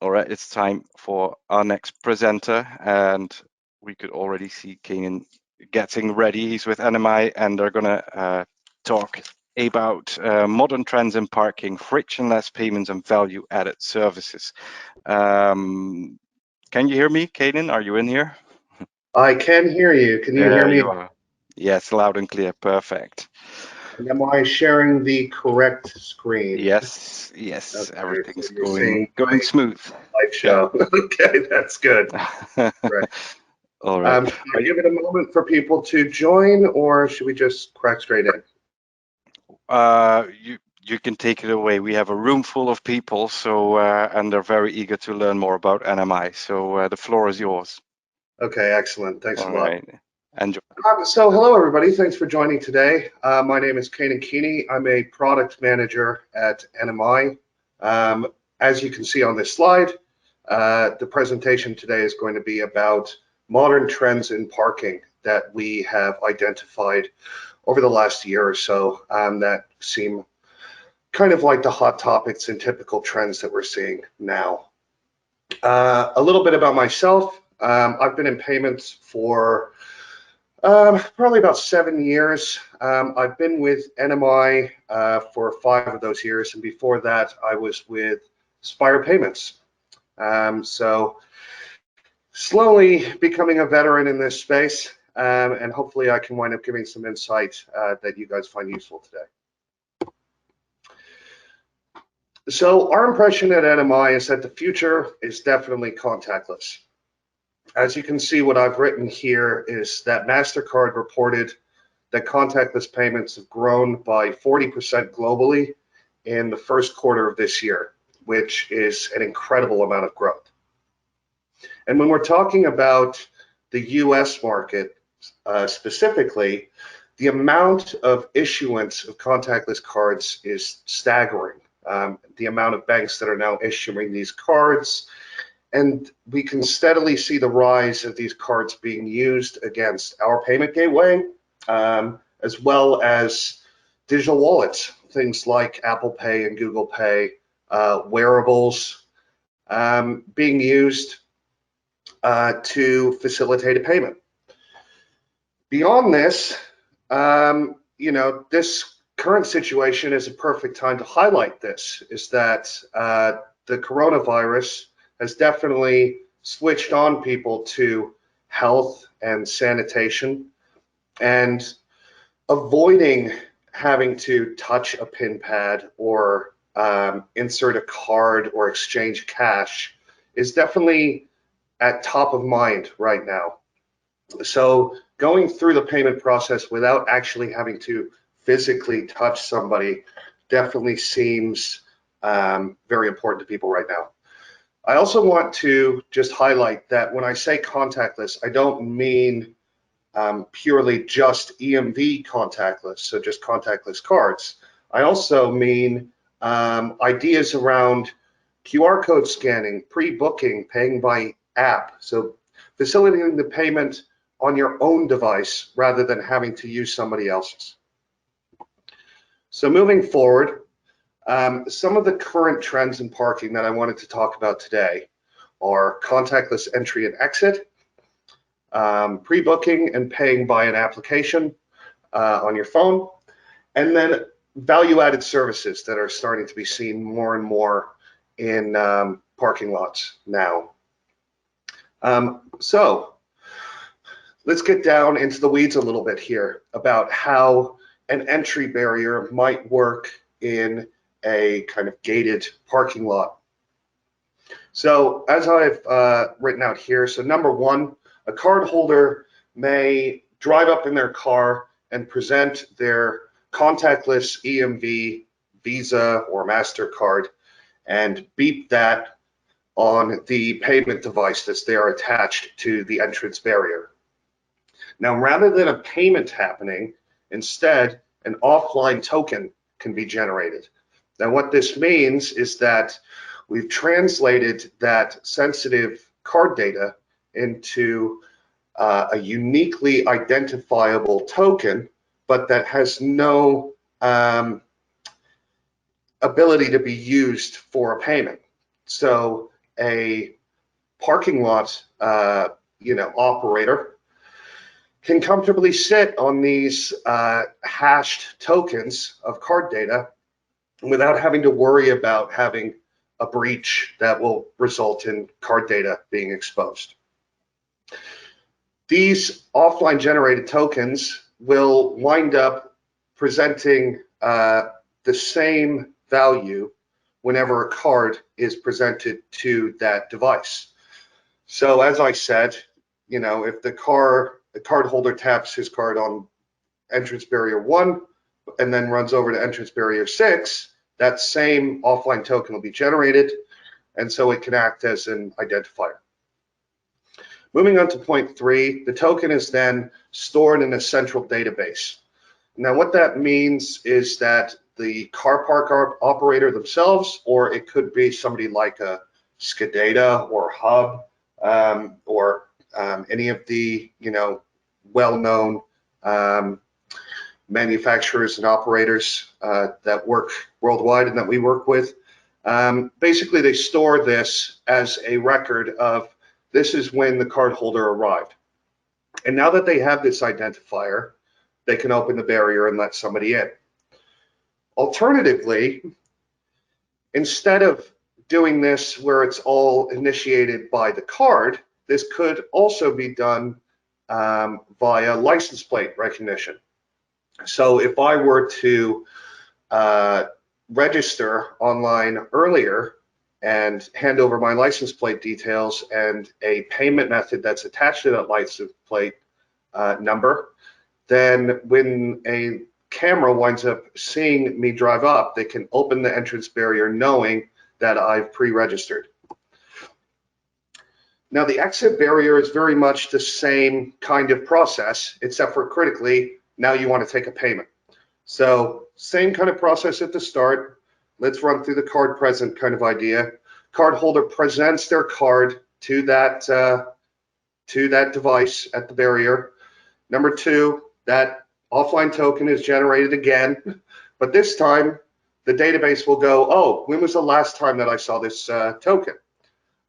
All right, it's time for our next presenter, and we could already see Kanan getting ready. He's with NMI, and they're gonna talk about modern trends in parking, frictionless payments, and value-added services. Can you hear me, Kanan? Are you in here? I can hear you. Can you hear There me? you are. Yes, loud and clear. Perfect. And am I sharing the correct screen? Yes, yes, Okay, so everything's you're seeing going smooth. my live Yeah. show. Okay, that's good. Right. All right. Should I give it a moment for people to join, or should we just crack straight in? You can take it away. We have a room full of people, so and they're very eager to learn more about NMI. So the floor is yours. Okay, excellent. Thanks a All lot. right. Enjoy. So hello, everybody. Thanks for joining today. My name is Kanan Keeney. I'm a product manager at NMI. As you can see on this slide, the presentation today is going to be about modern trends in parking that we have identified over the last year or so that seem kind of like the hot topics and typical trends that we're seeing now. A little bit about myself. I've been in payments for probably about 7 years. I've been with NMI for 5 of those years, and before that, I was with Spire Payments. So slowly becoming a veteran in this space, and hopefully I can wind up giving some insight that you guys find useful today. So our impression at NMI is that the future is definitely contactless. As you can see, what I've written here is that MasterCard reported that contactless payments have grown by 40% globally in the first quarter of this year, which is an incredible amount of growth. And when we're talking about the US market specifically, the amount of issuance of contactless cards is staggering. The amount of banks that are now issuing these cards, and we can steadily see the rise of these cards being used against our payment gateway, as well as digital wallets, things like Apple Pay and Google Pay, wearables, being used to facilitate a payment. Beyond this, this current situation is a perfect time to highlight this, is that the coronavirus has definitely switched on people to health and sanitation, and avoiding having to touch a PIN pad or insert a card or exchange cash is definitely at top of mind right now. So going through the payment process without actually having to physically touch somebody definitely seems very important to people right now. I also want to just highlight that when I say contactless, I don't mean purely just EMV contactless, so just contactless cards. I also mean ideas around QR code scanning, pre-booking, paying by app, so facilitating the payment on your own device rather than having to use somebody else's. So moving forward, some of the current trends in parking that I wanted to talk about today are contactless entry and exit, pre-booking and paying by an application on your phone, and then value-added services that are starting to be seen more and more in parking lots now. So let's get down into the weeds a little bit here about how an entry barrier might work in a kind of gated parking lot. So as I've written out here, so number one, a card holder may drive up in their car and present their contactless EMV, Visa, or MasterCard and beep that on the payment device that's there attached to the entrance barrier. Now, rather than a payment happening, instead, an offline token can be generated. Now, what this means is that we've translated that sensitive card data into a uniquely identifiable token, but that has no ability to be used for a payment. So a parking lot, operator can comfortably sit on these hashed tokens of card data without having to worry about having a breach that will result in card data being exposed. These offline generated tokens will wind up presenting the same value whenever a card is presented to that device. So as I said, if the card holder taps his card on entrance barrier 1 and then runs over to entrance barrier 6, that same offline token will be generated, and so it can act as an identifier. Moving on to point 3, the token is then stored in a central database. Now what that means is that the car park operator themselves, or it could be somebody like a SCADATA or Hub, or any of the well-known manufacturers and operators that work worldwide and that we work with. Basically, they store this as a record of this is when the card holder arrived. And now that they have this identifier, they can open the barrier and let somebody in. Alternatively, instead of doing this where it's all initiated by the card, this could also be done via license plate recognition. So if I were to register online earlier and hand over my license plate details and a payment method that's attached to that license plate number, then when a camera winds up seeing me drive up, they can open the entrance barrier knowing that I've pre-registered. Now the exit barrier is very much the same kind of process, except for critically, now you want to take a payment. So same kind of process at the start. Let's run through the card present kind of idea. Card holder presents their card to that device at the barrier. Number 2, that offline token is generated again, but this time the database will go, oh, when was the last time that I saw this token?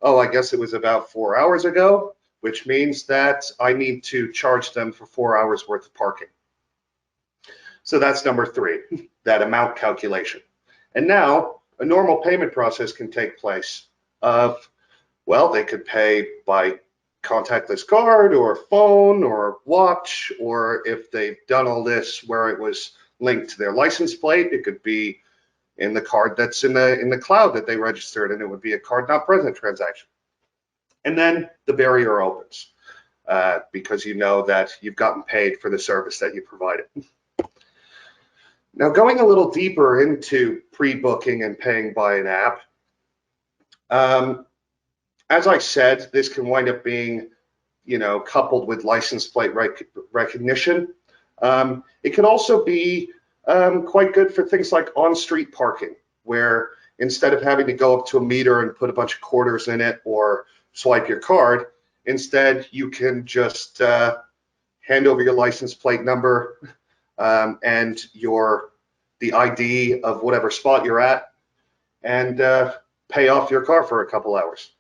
Oh, I guess it was about 4 hours ago, which means that I need to charge them for 4 hours worth of parking. So that's number 3, that amount calculation. And now a normal payment process can take place of, well, they could pay by contactless card or phone or watch, or if they've done all this where it was linked to their license plate, it could be in the card that's in the cloud that they registered, and it would be a card not present transaction. And then the barrier opens because you know that you've gotten paid for the service that you provided. Now, going a little deeper into pre-booking and paying by an app, as I said, this can wind up being, coupled with license plate recognition. It can also be quite good for things like on-street parking, where instead of having to go up to a meter and put a bunch of quarters in it or swipe your card, instead you can just hand over your license plate number and the ID of whatever spot you're at, and pay off your car for a couple hours.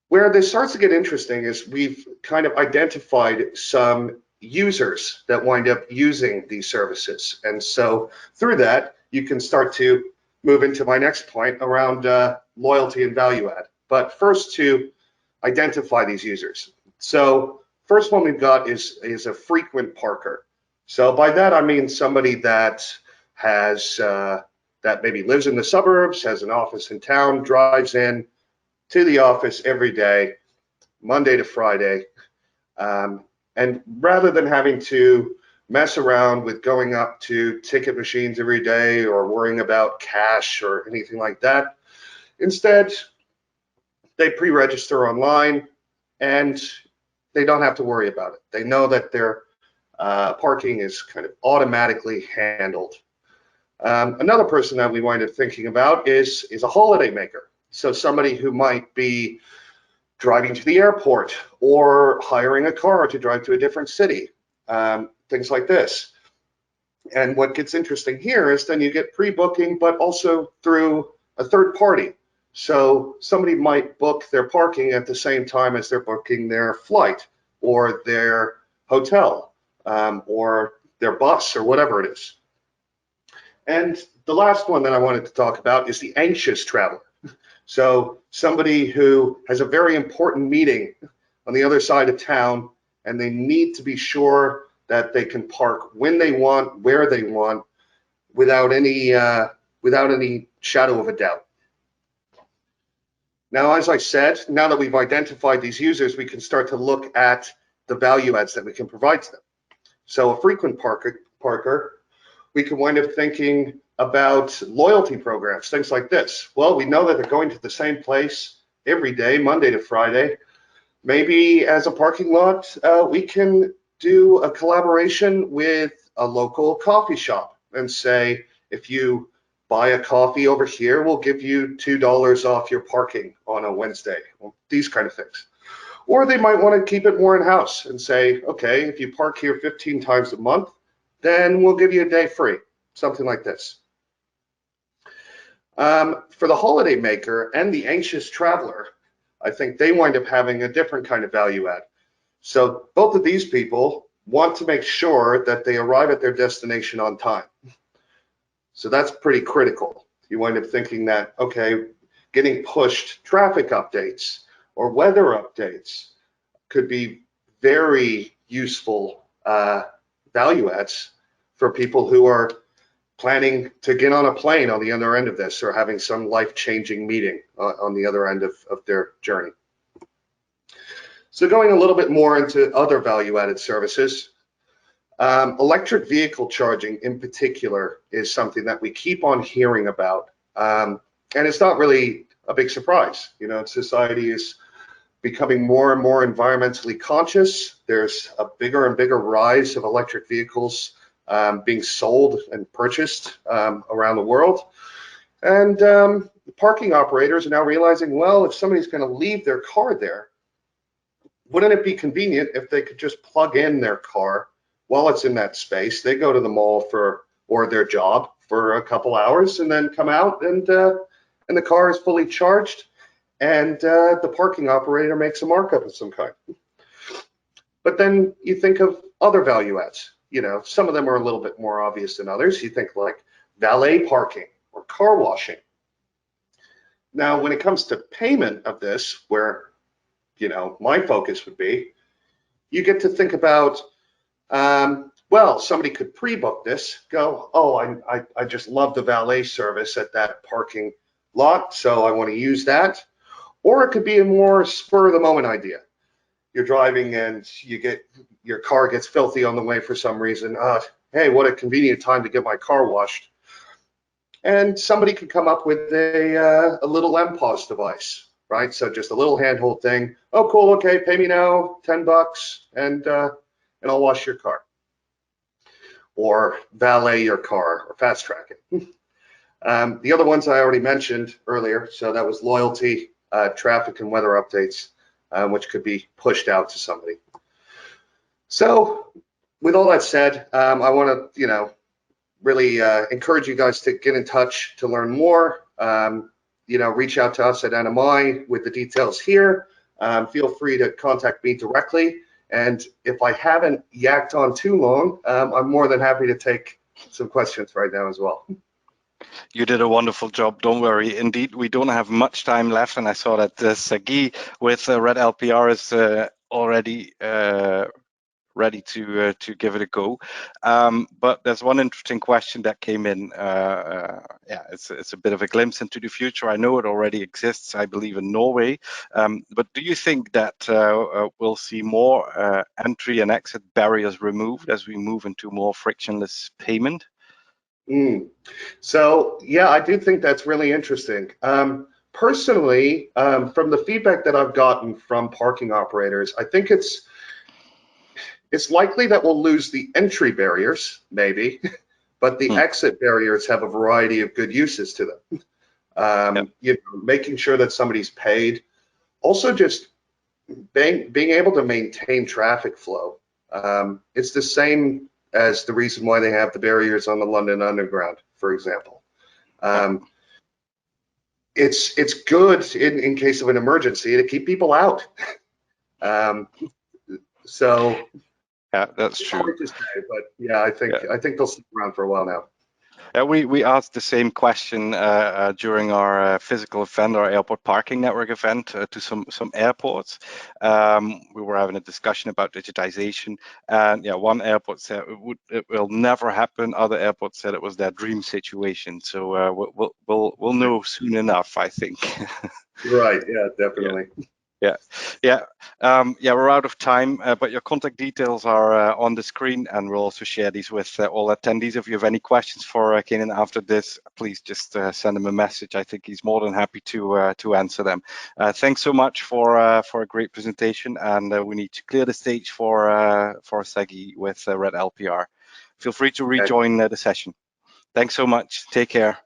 Where this starts to get interesting is we've kind of identified some users that wind up using these services. And so through that, you can start to move into my next point around loyalty and value add. But first, to identify these users. So first one we've got is a frequent parker. So by that, I mean somebody that has that maybe lives in the suburbs, has an office in town, drives in to the office every day, Monday to Friday. And rather than having to mess around with going up to ticket machines every day or worrying about cash or anything like that, instead, they pre-register online and they don't have to worry about it. They know that their parking is kind of automatically handled. Another person that we wind up thinking about is a holiday maker. So somebody who might be driving to the airport or hiring a car to drive to a different city, things like this. And what gets interesting here is then you get pre-booking, but also through a third party. So somebody might book their parking at the same time as they're booking their flight or their hotel or their bus or whatever it is. And the last one that I wanted to talk about is the anxious traveler. So somebody who has a very important meeting on the other side of town, and they need to be sure that they can park when they want, where they want, without any shadow of a doubt. Now, as I said, now that we've identified these users, we can start to look at the value adds that we can provide to them. So a frequent parker, we can wind up thinking about loyalty programs, things like this. Well, we know that they're going to the same place every day, Monday to Friday. Maybe as a parking lot, we can do a collaboration with a local coffee shop and say, if you buy a coffee over here, we'll give you $2 off your parking on a Wednesday, these kind of things. Or they might want to keep it more in-house and say, okay, if you park here 15 times a month, then we'll give you a day free, something like this. For the holiday maker and the anxious traveler, I think they wind up having a different kind of value add. So both of these people want to make sure that they arrive at their destination on time. So that's pretty critical. You wind up thinking that, okay, getting pushed traffic updates or weather updates could be very useful value adds for people who are planning to get on a plane on the other end of this or having some life-changing meeting on the other end of their journey. So going a little bit more into other value-added services, electric vehicle charging in particular is something that we keep on hearing about. And it's not really a big surprise. You know, society is becoming more and more environmentally conscious. There's a bigger and bigger rise of electric vehicles being sold and purchased around the world. And the parking operators are now realizing, well, if somebody's going to leave their car there, wouldn't it be convenient if they could just plug in their car while it's in that space? They go to the mall or their job for a couple hours and then come out and the car is fully charged and the parking operator makes a markup of some kind. But then you think of other value adds. You know, some of them are a little bit more obvious than others. You think like valet parking or car washing. Now, when it comes to payment of this, where, you know, my focus would be, you get to think about, well, somebody could pre-book this, go, oh, I just love the valet service at that parking lot, so I want to use that. Or it could be a more spur of the moment idea. You're driving and your car gets filthy on the way for some reason. Hey, what a convenient time to get my car washed. And somebody could come up with a little MPOS device, right? So just a little handhold thing. Oh, cool. Okay, pay me now, $10, and I'll wash your car, or valet your car, or fast track it. The other ones I already mentioned earlier. So that was loyalty, traffic, and weather updates, which could be pushed out to somebody. So with all that said, I want to, you know, really encourage you guys to get in touch to learn more. You know, reach out to us at NMI with the details here. Feel free to contact me directly. And if I haven't yacked on too long, I'm more than happy to take some questions right now as well. You did a wonderful job. Don't worry. Indeed, we don't have much time left. And I saw that Sagi with Red LPR is already ready to give it a go. But there's one interesting question that came in. Yeah, it's a bit of a glimpse into the future. I know it already exists, I believe, in Norway. But do you think that we'll see more entry and exit barriers removed as we move into more frictionless payment? So yeah, I do think that's really interesting. Personally, from the feedback that I've gotten from parking operators, I think it's likely that we'll lose the entry barriers, maybe, but the exit barriers have a variety of good uses to them. You know, making sure that somebody's paid, also just being able to maintain traffic flow. It's the same as the reason why they have the barriers on the London Underground, for example. it's good in case of an emergency to keep people out. So Yeah, that's true. hard to say, but yeah, I think they'll stick around for a while now. Yeah, we asked the same question during our physical event, our airport parking network event, to some airports. We were having a discussion about digitization, and yeah, one airport said it will never happen. Other airports said it was their dream situation. So we'll know soon enough, I think. Right. Yeah, definitely. We're out of time, but your contact details are on the screen, and we'll also share these with all attendees. If you have any questions for Kanan after this, please just send him a message. I think he's more than happy to answer them. Thanks so much for a great presentation, and we need to clear the stage for Sagi with Red LPR. Feel free to rejoin the session. Thanks so much. Take care.